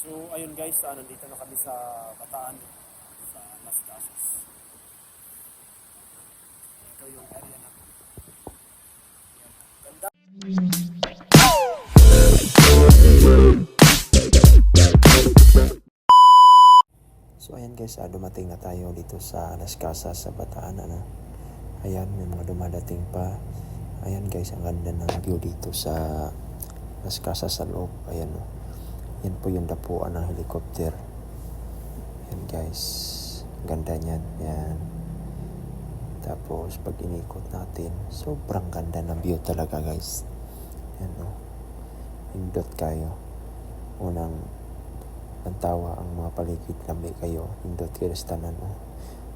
So ayun guys, nandito na kami sa Bataan, sa Las Casas. Ito yung area na. Ganda. So ayan guys, dumating na tayo dito sa Las Casas sa Bataan. Ayan, may mga dumadating pa. Ayan guys, ang ganda ng view dito sa Las Casas sa loob. Ayan o. Yan po yung dapuan ng helicopter. Ayan guys, ganda niyan. Ayan. Tapos pag inikot natin, sobrang ganda ng view talaga guys. Ayan o. Hindot kayo. Unang tawa ang mga paligid lambi kayo. Hindot kayo sa tanan o.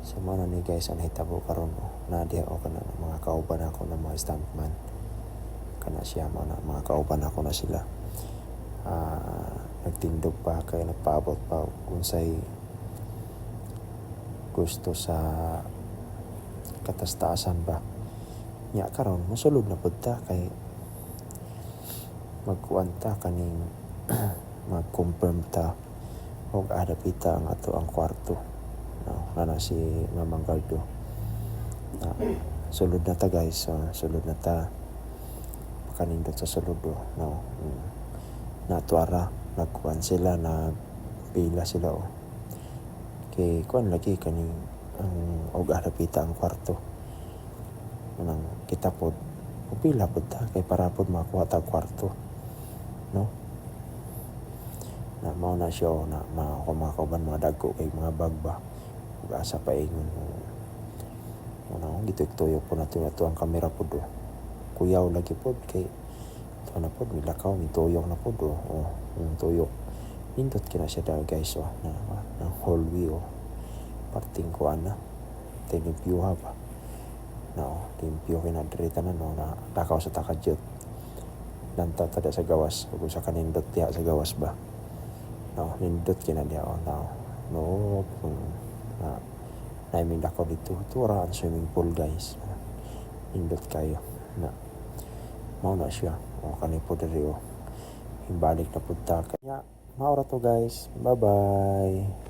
So mga ni guys, ang hitabo karon o. Nadia o kana mga kauban ako ng mga stuntman. Kana siya mga kauban ako na sila. Nagtindog pa kaya nagpaabot pa kung say gusto sa katastasan ba nya karon mosulod na pud ta kay magkuanta kaning mag-confirm ta og adapita ang ato ang kwarto na si Mamang Gardo. Sulod na ta guys, sulod na ta makanindot sa sulod natuara nagkuan sila na pila sila kay kuan lagi kaning ang og adapita ang kwarto nang kita pod pila pod ta kay para pod makuha ta kwarto no na mao na siya na makauban mga dagko kay mga bagba ug asa pa ingon gituig-tuyok po nato ang kamera pod kuyaw lagi pod kay na pod milakaw mituyok na pod tuyok nindot kina siya daw guys na whole view parting ko na limpyo ha ba limpyo kina dirita na na lakaw sa takadyot lanta tada sa gawas ug sa kanindot diha sa gawas ba nindot kina diha naiming lakaw dito tura ang swimming pool guys nindot kayo na mao na siya kanay po diri himbalik na punta kaya maura to guys, bye bye.